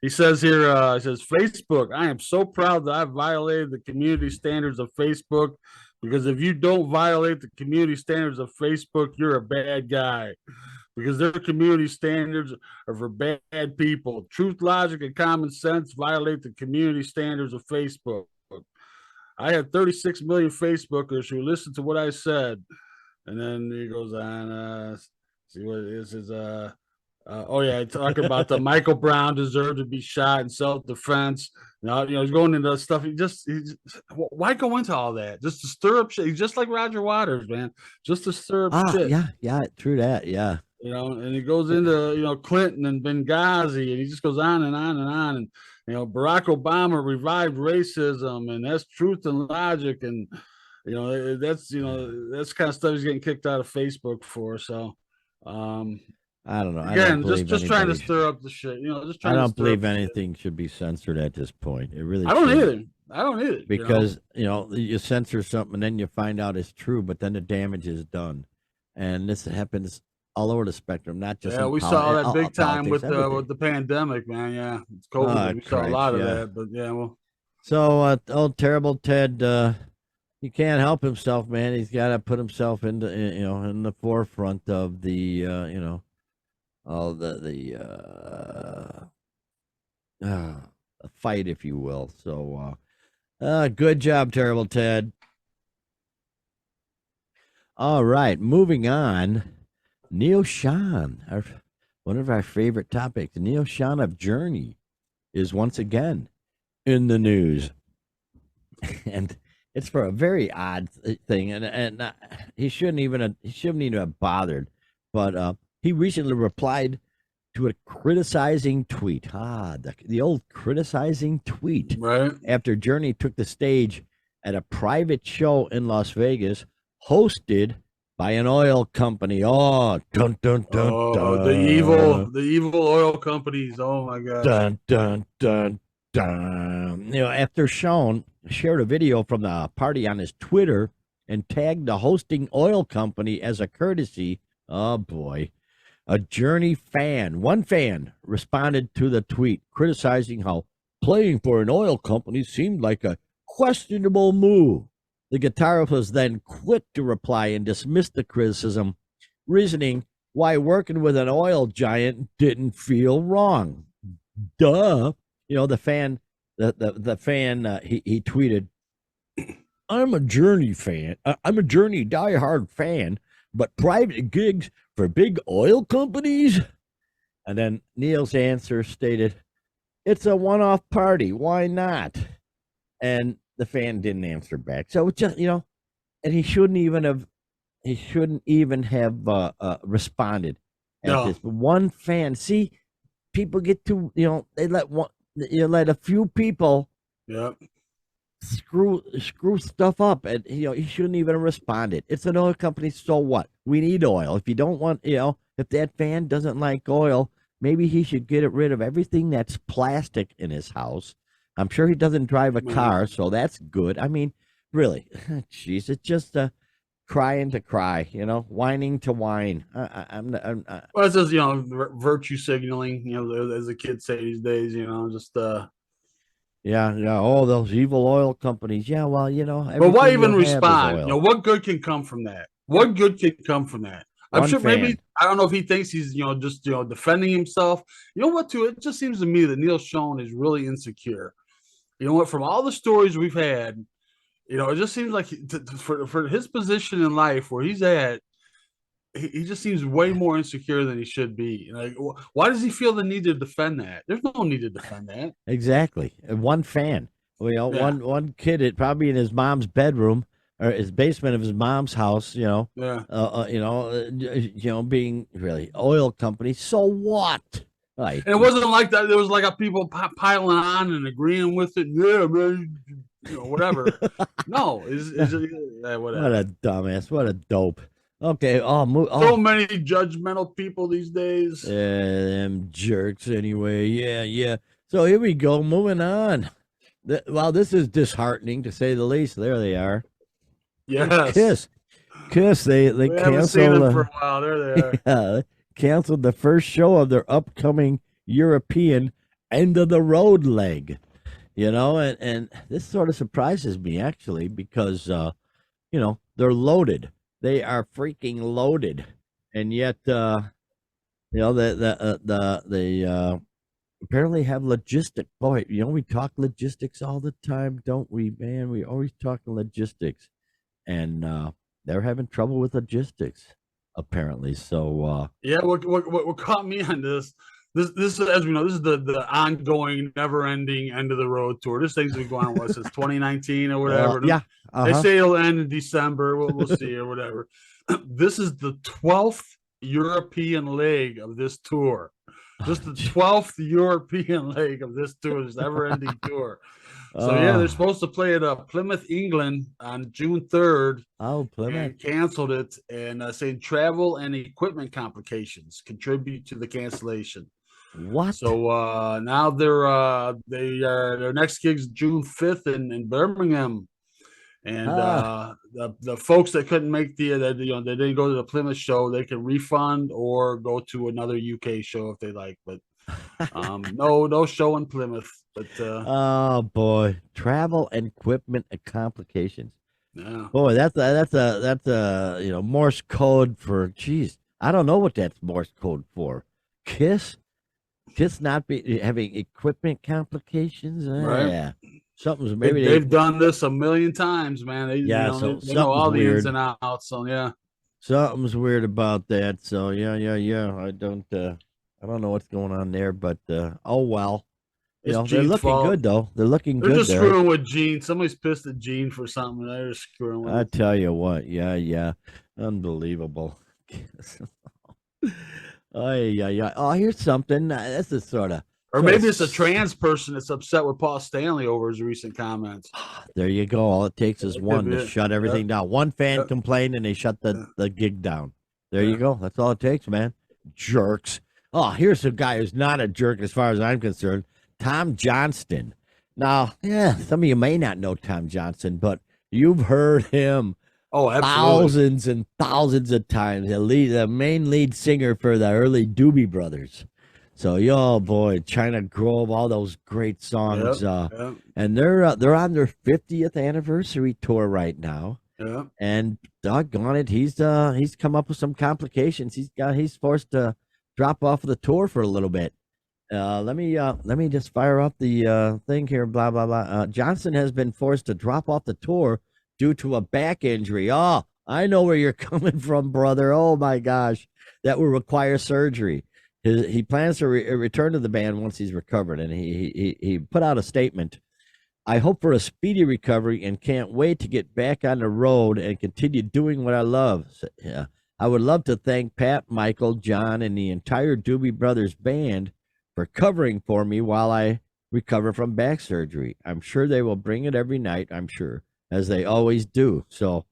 he says here, he says, Facebook, I am so proud that I've violated the community standards of Facebook, because if you don't violate the community standards of Facebook, you're a bad guy. Because their community standards are for bad people. Truth, logic, and common sense violate the community standards of Facebook. I have 36 million Facebookers who listen to what I said. And then he goes on, see what this is. Talk about the Michael Brown deserved to be shot in self-defense. He's going into stuff. Why go into all that? Just to stir up shit. He's just like Roger Waters, man. Just to stir up shit. Yeah, true that. Yeah. And he goes into, Clinton and Benghazi, and he just goes on and on and on. And, Barack Obama revived racism, and that's truth and logic. And, that's kind of stuff he's getting kicked out of Facebook for. So, I don't know. Again, just trying to stir up the shit. I don't believe anything should be censored at this point. It really. I don't either. Because you censor something and then you find out it's true, but then the damage is done, and this happens all over the spectrum, not just. Yeah, we saw that big time with the pandemic, man. Yeah, it's COVID. We saw a lot of that, but yeah, well. So, Terrible Ted, he can't help himself, man. He's got to put himself in the forefront of the fight, if you will. So Good job, Terrible Ted. All right, moving on. Neil Sean, one of our favorite topics. Neil Sean of Journey is once again in the news, and it's for a very odd thing, and he shouldn't even have bothered, but he recently replied to a criticizing tweet. The old criticizing tweet. Right. After Journey took the stage at a private show in Las Vegas, hosted by an oil company. Oh, dun dun dun dun. The evil oil companies. Oh my gosh. Dun dun dun dun. After Sean shared a video from the party on his Twitter and tagged the hosting oil company as a courtesy. Oh boy. A Journey fan, one fan, responded to the tweet, criticizing how playing for an oil company seemed like a questionable move. The guitarist was then quick to reply and dismiss the criticism, reasoning why working with an oil giant didn't feel wrong. Duh. The fan, the fan, he tweeted, I'm a Journey fan. I'm a Journey diehard fan, but private gigs for big oil companies? And then Neil's answer stated, it's a one-off party. Why not? And the fan didn't answer back. So just, and he shouldn't even have responded at this. But one fan, see, people get to, they let a few people screw stuff up, and he shouldn't even have responded. It's an oil company, so what? We need oil. If you don't want, if that fan doesn't like oil, maybe he should get rid of everything that's plastic in his house. I'm sure he doesn't drive a car, so that's good. I mean, really, jeez, it's just crying to cry, whining to whine. Well, it's just virtue signaling. As the kids say these days. Just Yeah. Oh, those evil oil companies. Yeah, well, but why even respond? What good can come from that? What good can come from that? I'm sure maybe, I don't know if he thinks he's, just, defending himself. You know what, too? It just seems to me that Neil Sean is really insecure. You know what? From all the stories we've had, it just seems like for his position in life where he's at, he just seems way more insecure than he should be. Like, why does he feel the need to defend that? There's no need to defend that. Exactly. One fan. One kid, probably in his mom's bedroom or his basement of his mom's house, being really oil company. So what? Like, and it wasn't like that. There was like people piling on and agreeing with it. Yeah, man, whatever. No, whatever. What a dumbass. What a dope. Okay. So many judgmental people these days. Them jerks. Anyway. Yeah. So here we go. Moving on. Well, this is disheartening to say the least. There they are. Yes. Kiss. They haven't seen them for a while. There they are. Yeah, canceled the first show of their upcoming European end of the road leg. And this sort of surprises me actually because they're loaded. They are freaking loaded, and yet they apparently have logistic. Boy, we talk logistics all the time, don't we, man? We always talk logistics, and they're having trouble with logistics apparently. So yeah, what caught me on this is, as we know, this is the ongoing, never-ending end of the road tour. This thing's been going on since 2019 or whatever. They say it'll end in December. We'll see or whatever. This is the 12th European leg of this tour. Just the 12th European leg of this tour, this never-ending tour. So yeah, they're supposed to play at Plymouth, England on June 3rd. Oh, Plymouth. And canceled it, and saying travel and equipment complications contribute to the cancellation. What? So now their next gig's June 5th in Birmingham. And the folks that couldn't make they didn't go to the Plymouth show, they can refund or go to another UK show if they like. But no show in Plymouth. But oh boy, travel and equipment and complications. Yeah. Boy, that's a Morse code for. Geez, I don't know what that's Morse code for. Kiss not be having equipment complications. Right. Yeah. something's maybe They've done this a million times, man. yeah. So They know something's all the ins weird. and outs. So yeah, Something's weird about that. So yeah. I don't know what's going on there, but oh well. You it's know, they're Gene's looking fault. good though. They're looking They're good just there. screwing with Gene. Somebody's pissed at Gene for something. They're just screwing with I him. tell you what, yeah. Unbelievable. Oh yeah. Oh, here's something. This is Or sort of maybe it's a trans person that's upset with Paul Stanley over his recent comments. there you go. All it takes is That could one be to it. shut Yep, everything down. One fan yep, complained and they shut yeah, the gig down. There you yeah. go. That's all it takes, man. Jerks. Oh, here's a guy who's not a jerk as far as I'm concerned. Tom Johnston. Now, yeah, some of you may not know Tom Johnston, but you've heard him Oh, absolutely. thousands and thousands of times. The main lead singer for the early Doobie Brothers. So, yo, boy, China Grove, all those great songs. Yep, yep, And they're on their 50th anniversary tour right now. yep. And doggone it, he's come up with some complications. He's forced to drop off of the tour for a little bit. Let me just fire up the thing here. Blah blah blah. Johnson has been forced to drop off the tour due to a back injury. Oh, I know where you're coming from, brother. Oh my gosh, that will require surgery. He plans to return to the band once he's recovered, and he put out a statement. I hope for a speedy recovery and can't wait to get back on the road and continue doing what I love. So, yeah. I would love to thank Pat, Michael, John, and the entire Doobie Brothers band for covering for me while I recover from back surgery. I'm sure they will bring it every night, I'm sure, as they always do. So,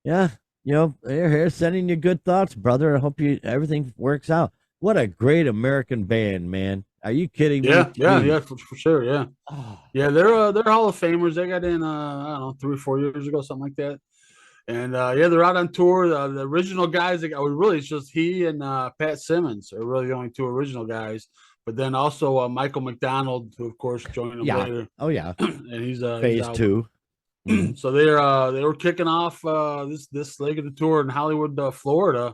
yeah, here sending you good thoughts, brother. I hope everything works out. What a great American band, man. Are you kidding me? Yeah, for sure. Yeah, Oh, yeah. They're Hall of Famers. They got in I don't know 3 or 4 years ago, something like that. And yeah, they're out on tour. The original guys that really it's just he and Pat Simmons are really the only two original guys. But then also Michael McDonald, who of course joined them yeah. later, Oh, yeah. and he's Phase out. two. Mhm. So they were kicking off this leg of the tour in Hollywood, Florida,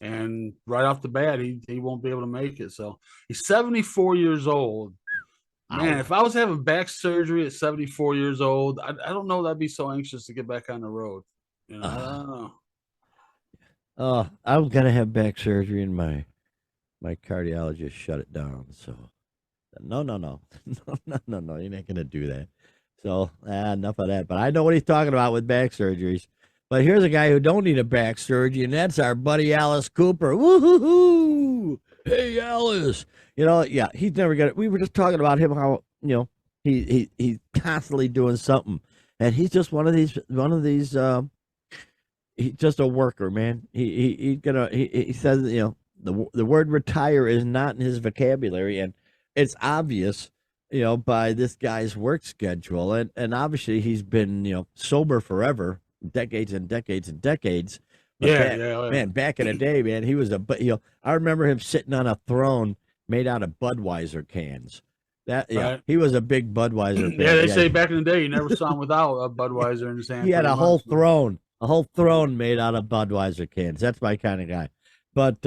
and right off the bat he won't be able to make it. So he's 74 years old. Man, Ow. if I was having back surgery at 74 years old, I don't know that I'd be so anxious to get back on the road. I Uh, don't know. I was gonna have back surgery, and my cardiologist shut it down. So no, no, you're not gonna do that. So enough of that. But I know what he's talking about with back surgeries. But here's a guy who don't need a back surgery, and that's our buddy Alice Cooper. Woo-hoo-hoo! Hey, Alice. Yeah, he's never gonna. We were just talking about him, how he's constantly doing something, and he's just one of these. He's just a worker, man. He says the word retire is not in his vocabulary, and it's obvious by this guy's work schedule, and obviously he's been sober forever, decades and decades and decades. But Yeah. back in the day, man, he was I remember him sitting on a throne made out of Budweiser cans. Right. He was a big Budweiser fan. Yeah, they say back in the day you never saw him without a Budweiser in his hand. He had pretty a whole much. throne, made out of Budweiser cans. That's my kind of guy. But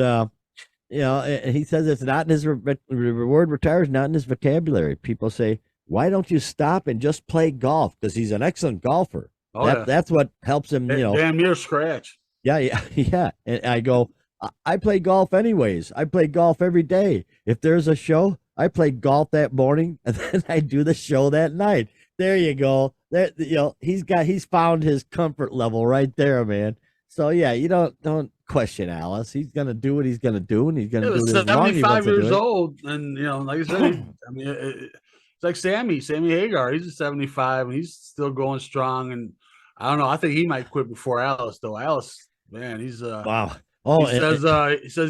he says it's not in his word retire is not in his vocabulary. People say, why don't you stop and just play golf? Because he's an excellent golfer. Oh yeah, That's what helps him. damn near scratch. Yeah. And I go, I play golf anyways. I play golf every day. If there's a show, I play golf that morning, and then I do the show that night. There you go. He's found his comfort level right there, man. So yeah, you don't question Alice. He's gonna do what he's gonna do, and he's gonna do it as long as he 75 wants to do years it. old, and like I said, I mean, it's like Sammy Hagar. He's 75, and he's still going strong. And I don't know. I think he might quit before Alice, though. Alice, man, he's Wow. Oh, he says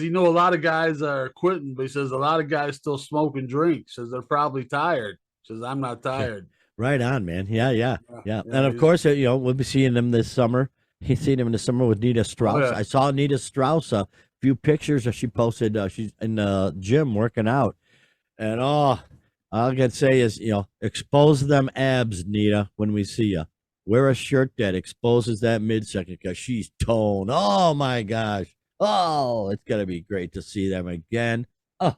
a lot of guys are quitting, but he says a lot of guys still smoke and drink. Says they're probably tired. Says I'm not tired. right on, man. Yeah. Yeah, And of course, we'll be seeing him this summer. He's seen him in the summer with Nita Strauss. yeah. I saw Nita Strauss a few pictures that she posted. She's in the gym working out, and all I can say is, expose them abs, Nita, when we see you. Wear a shirt that exposes that midsection because she's toned. Oh my gosh. Oh, it's gonna be great to see them again. Oh,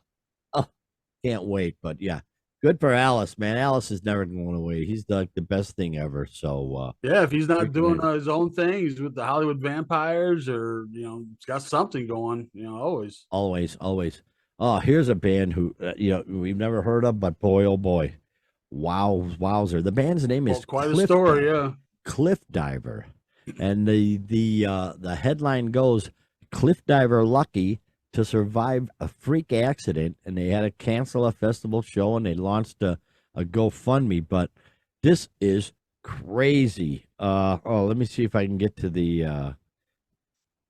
can't wait. But yeah, Good for Alice, man. Alice is never going away. He's like the best thing ever. So Yeah, if he's not doing freaking his own thing, he's with the Hollywood Vampires, or he's got something going. Always. always, always. Oh, here's a band who we've never heard of, but boy, oh boy, wowzer. The band's name is Quite a story, yeah. Cliff Diver, and the headline goes: Cliff Diver lucky to survive a freak accident, and they had to cancel a festival show, and they launched a GoFundMe. But this is crazy. Let me see if I can get to the.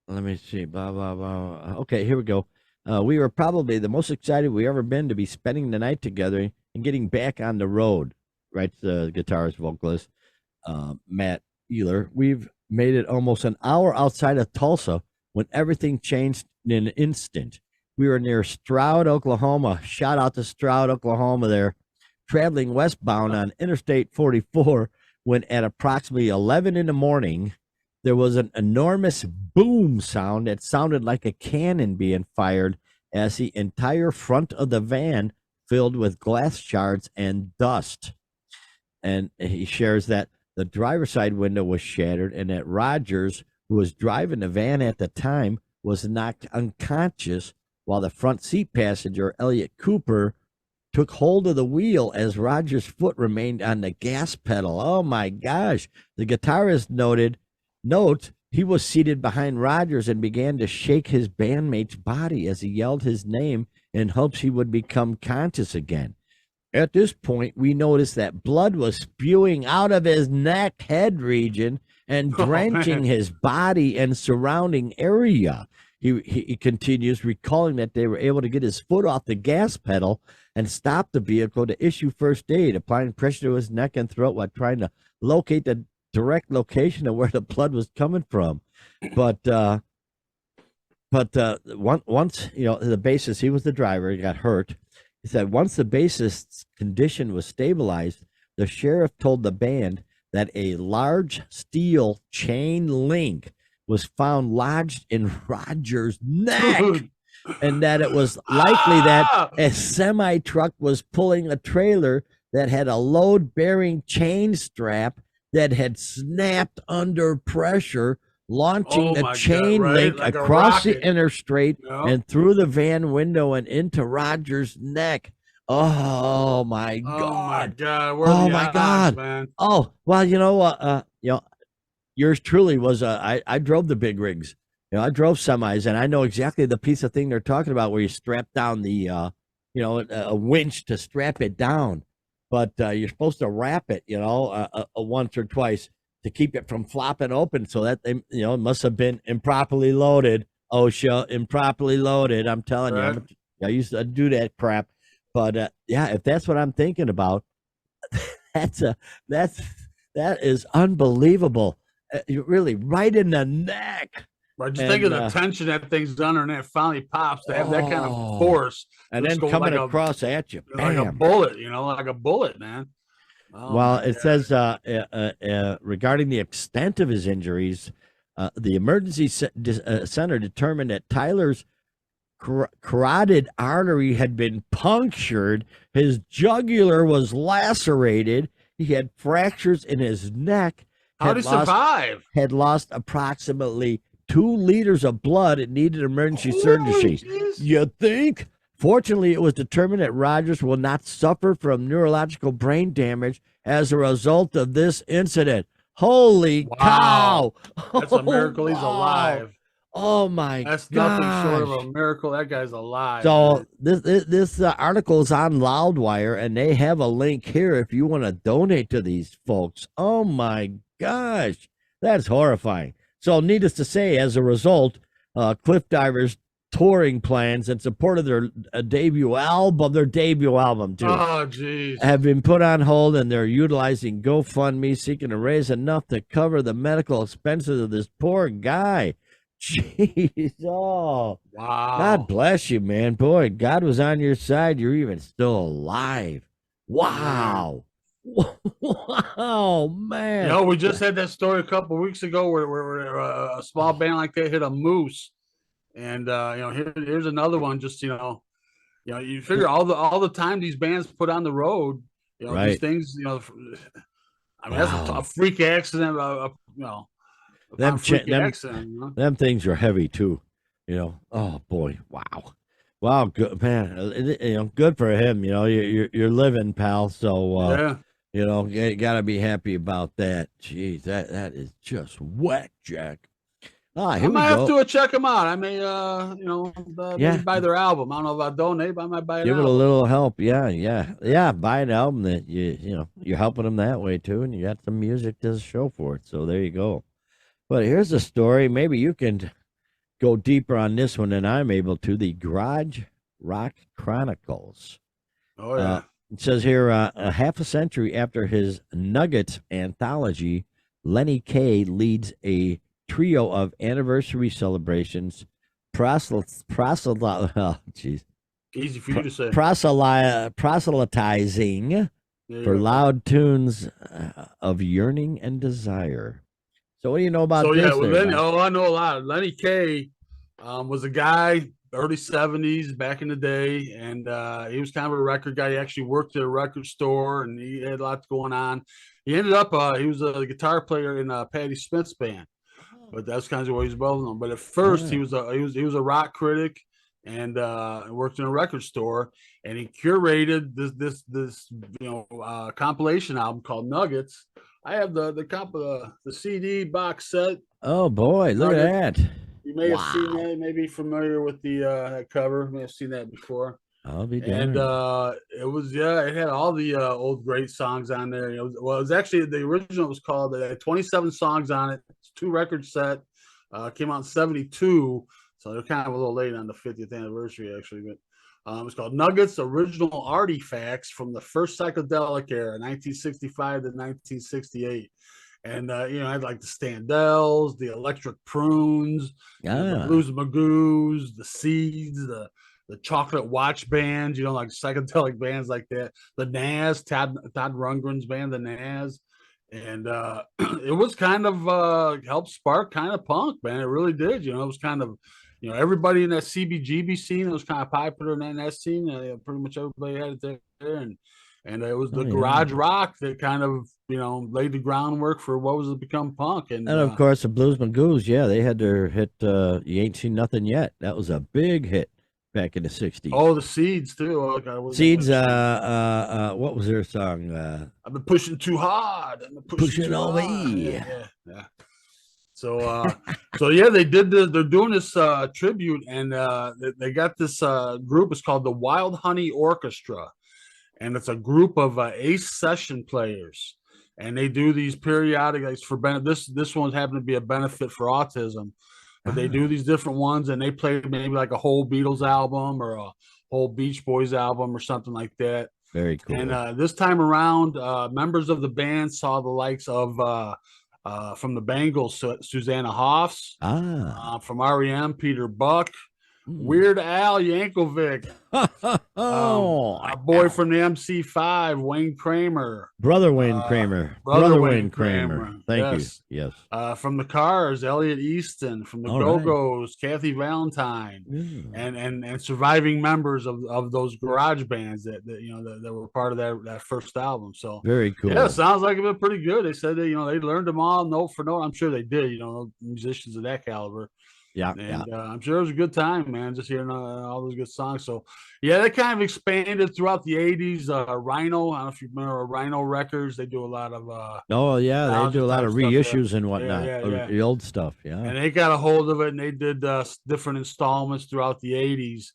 Let me see. Blah blah blah. Okay, here we go. We were probably the most excited we ever been to be spending the night together and getting back on the road, writes the guitarist vocalist Matt Ealer. We've made it almost an hour outside of Tulsa when everything changed in an instant. We were near Stroud, Oklahoma. Shout out to Stroud, Oklahoma there. Traveling westbound on Interstate 44 when at approximately 11 in the morning, there was an enormous boom sound that sounded like a cannon being fired as the entire front of the van filled with glass shards and dust. And he shares that the driver's side window was shattered and that Rogers, who was driving the van at the time, was knocked unconscious while the front seat passenger, Elliot Cooper, took hold of the wheel as Rogers' foot remained on the gas pedal. Oh my gosh. The guitarist note he was seated behind Rogers and began to shake his bandmate's body as he yelled his name in hopes he would become conscious again. At this point, we noticed that blood was spewing out of his neck head region and drenching his body and surrounding area. He continues, recalling that they were able to get his foot off the gas pedal and stop the vehicle to issue first aid, applying pressure to his neck and throat while trying to locate the direct location of where the blood was coming from. But once the bassist, he was the driver, he got hurt. He said once the bassist's condition was stabilized, the sheriff told the band that a large steel chain link was found lodged in Rogers' neck, and that it was likely that a semi truck was pulling a trailer that had a load-bearing chain strap that had snapped under pressure, launching the chain link like across the interstate and through the van window and into Rogers' neck. Oh my God! Oh my God! Oh my God, man! Oh well, yours truly was I drove the big rigs. I drove semis, and I know exactly the piece of thing they're talking about where you strap down the a winch to strap it down. But you're supposed to wrap it, once or twice to keep it from flopping open, so that they, it must have been improperly loaded. OSHA, improperly loaded. I'm telling you, I used to do that crap. But if that's what I'm thinking about, that is unbelievable. Really, right in the neck. Right, just think of the tension that thing's under, and it finally pops to have that kind of force, and then coming across at you, like a bullet, like a bullet, man. Well, it says regarding the extent of his injuries, the emergency center determined that Tyler's carotid artery had been punctured, his jugular was lacerated, he had fractures in his neck. How did he survive? Had lost approximately 2 liters of blood and needed emergency surgery. You think? Fortunately, it was determined that Rogers will not suffer from neurological brain damage as a result of this incident. Holy cow! That's a miracle he's alive. Oh my God! That's nothing short of a miracle. That guy's alive. So this article is on Loudwire, and they have a link here if you want to donate to these folks. Oh my gosh, that's horrifying. So needless to say, as a result, Cliff Diver's touring plans in support of their debut album too, have been put on hold, and they're utilizing GoFundMe, seeking to raise enough to cover the medical expenses of this poor guy. Jeez, wow. God bless you, man. Boy, God was on your side. You're even still alive. Wow. Wow, man. We just had that story a couple of weeks ago where a small band like that hit a moose, and here's another one. Just You figure all the time these bands put on the road, these Right. things, I mean, that's a Wow. freak accident, upon Them freak them accident. them things are heavy too. Oh boy. Wow. Wow, good man. Good for him. You're living, pal. So Yeah. you got to be happy about that. Jeez, that is just whack, Jack. Ah, I here we might have go. to check them out. I may, maybe Yeah, buy their album. I don't know if I donate, but I might buy an give it a album. little help. Yeah. Buy an album that you're helping them that way too, and you got some music to show for it. So there you go. But here's a story. Maybe you can go deeper on this one than I'm able to. The Garage Rock Chronicles. Oh Uh, yeah. it says here, a half a century after his Nugget anthology, Lenny Kaye leads a trio of anniversary celebrations, oh, geez, Easy for you to say. proselytizing There you for go. loud tunes of yearning and desire. So, what do you know So about yeah, this well, there, Lenny. Mike? Oh, I know a lot. Lenny Kaye was a guy early '70s back in the day, and he was kind of a record guy. He actually worked at a record store, and he had a lot going on. He ended up he was a guitar player in Patti Smith's band, but that's kind of what he's well known. But at first, Ah, he was a rock critic and worked in a record store, and he curated this compilation album called Nuggets. I have the CD box set oh boy, look Nuggets. at that. You may have seen Wow. that. You may be familiar with the that cover. You may have seen that before. I'll be And darned. it had all the old great songs on there. It was actually the original was called 27 songs on it. It's 2 record set. Came out in '72, so they're kind of a little late on the 50th anniversary actually. But it's called Nuggets Original Artifacts from the First Psychedelic Era, 1965 to 1968. And I had like the Standells, the Electric Prunes, the Ah, Blues Magoos, the Seeds, the Chocolate Watch bands, like psychedelic bands like that. The Nas, Todd Rundgren's band, the Nas, and it was kind of helped spark kind of punk, man. It really did. It was kind of everybody in that CBGB scene. It was kind of popular in that scene. Pretty much everybody had it there, and it was the oh yeah. garage rock that kind of laid the groundwork for what was to become punk. And And of course, the Blues Magoos, yeah, they had their hit, You Ain't Seen Nothing Yet. That was a big hit back in the 60s. the Seeds too. Oh God, Seeds, what was their song? I've been pushing too hard. I've been pushing Pushing too on hard. Me. Yeah. So yeah, they did they're doing this tribute, and they got this group. It's called the Wild Honey Orchestra, and it's a group of ace session players, and they do these periodic like for this one happened to be a benefit for autism, but they do Ah, these different ones, and they play maybe like a whole Beatles album or a whole Beach Boys album or something like that. very And cool. this time around, members of the band saw the likes of from the Bangles, Susanna Hoffs, Ah. from REM, Peter Buck, Mm. Weird Al Yankovic, Oh, our boy from the MC5, Wayne Kramer, Brother Wayne uh, Kramer. brother Brother Wayne Wayne Kramer. Kramer, Thank you. yes. Yes. From the Cars, Elliot Easton, from the All Go right. Go's, Kathy Valentine, Mm. and surviving members of those garage bands that were part of that first album. So Very yeah, cool. sounds like it was pretty good. They said they learned them all note for note. I'm sure they did. Musicians of that caliber. Yeah, yeah. And I'm sure it was a good time, man, just hearing all those good songs. So, yeah, they kind of expanded throughout the 80s. Rhino, I don't know if you remember Rhino Records. They do a lot of Oh, yeah. They do nostalgia a lot type of stuff. Yeah. reissues and Yeah, whatnot. yeah, yeah. The old stuff. Yeah. And they got a hold of it, and they did different installments throughout the 80s.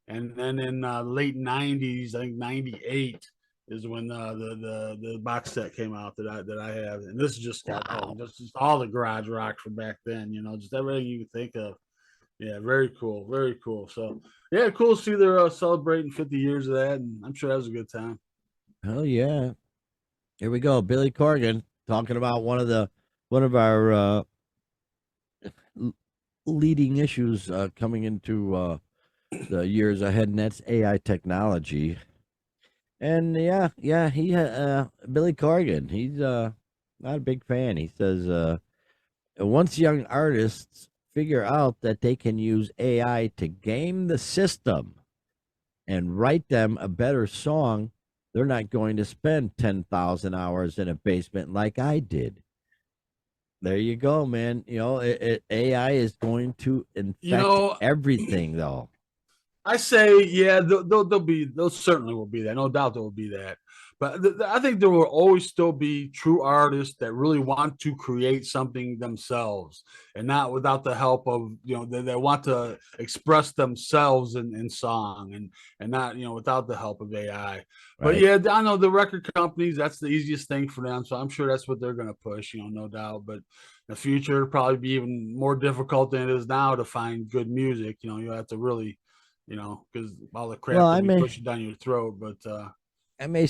And then in late 90s, I think 98 is when the box set came out that I have. And this has just got Wow. just all the garage rock from back then, just everything you can think of. Yeah, very cool, very cool. So, yeah, cool to see they're celebrating 50 years of that, and I'm sure that was a good time. Hell yeah. Here we go. Billy Corgan talking about one of our leading issues coming into the years ahead, and that's AI technology. And yeah, Billy Corgan, he's not a big fan. He says once young artists figure out that they can use AI to game the system, and write them a better song, they're not going to spend 10,000 hours in a basement like I did. There you go, man. AI is going to You infect know, everything, though. I say, yeah, they'll certainly will be that. No doubt there will be that. But I think there will always still be true artists that really want to create something themselves and not without the help of, they want to express themselves in song and not, without the help of AI. But Right. yeah, I know the record companies, that's the easiest thing for them. So I'm sure that's what they're going to push, no doubt. But in the future, it'll probably be even more difficult than it is now to find good music. You have to really, because all the Well, crap they'll be pushing down your throat. But I may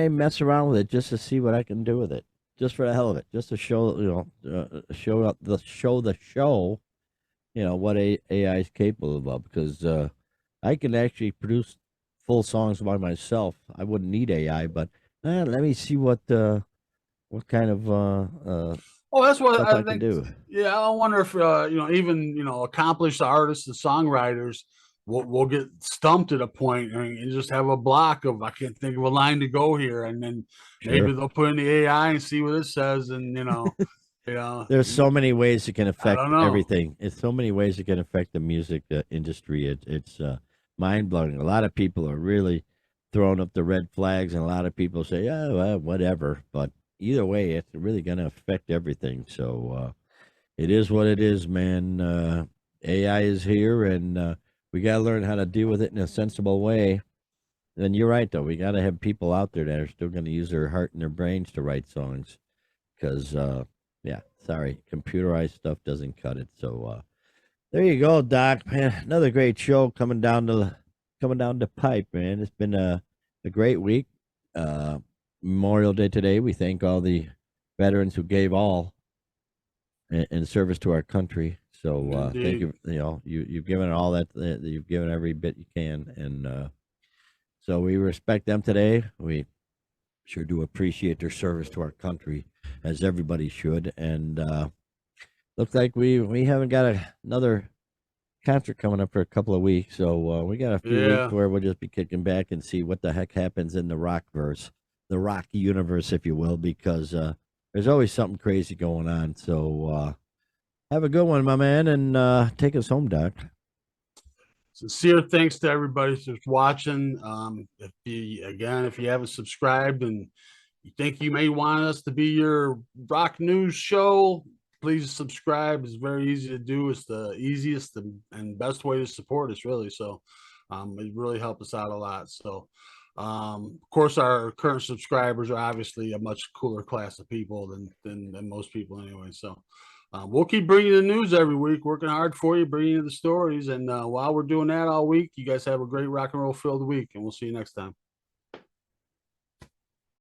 mess around with it just to see what I can do with it, just for the hell of it, just to show the show, what AI is capable of, because I can actually produce full songs by myself. I wouldn't need AI, but let me see what kind of oh, that's what stuff I I can think. do. Yeah, I wonder if even accomplished artists and songwriters will get stumped at a point and just have a block of, I can't think of a line to go here, and then maybe Sure. they'll put in the AI and see what it says, and There's so many ways it can I affect don't know. everything. It's so many ways it can affect the music industry. It's mind blowing. A lot of people are really throwing up the red flags, and a lot of people say, "Yeah, well, whatever." But either way, it's really going to affect everything. So it is what it is, man. AI is here, and we got to learn how to deal with it in a sensible way. Then you're right, though. We got to have people out there that are still going to use their heart and their brains to write songs. Because, yeah, sorry, computerized stuff doesn't cut it. So there you go, Doc. Man, another great show coming down the pipe, man. It's been a great week. Memorial Day today. We thank all the veterans who gave all in service to our country. So thank Indeed. you. You've given all that you've given every bit you can, and so we respect them today. We sure do appreciate their service to our country, as everybody should. And looks like we haven't got another concert coming up for a couple of weeks, so we got a few weeks Yeah. where we'll just be kicking back and see what the heck happens in the rock verse, the rock universe, if you will, because there's always something crazy going on. So have a good one, my man, and take us home, Doc. Sincere thanks to everybody who's watching. If you haven't subscribed and you think you may want us to be your rock news show, please subscribe. It's very easy to do. It's the easiest and best way to support us, really. So it really helped us out a lot. So of course, our current subscribers are obviously a much cooler class of people than most people anyway. So we'll keep bringing you the news every week, working hard for you, bringing you the stories. And while we're doing that all week, you guys have a great rock and roll filled week, and we'll see you next time.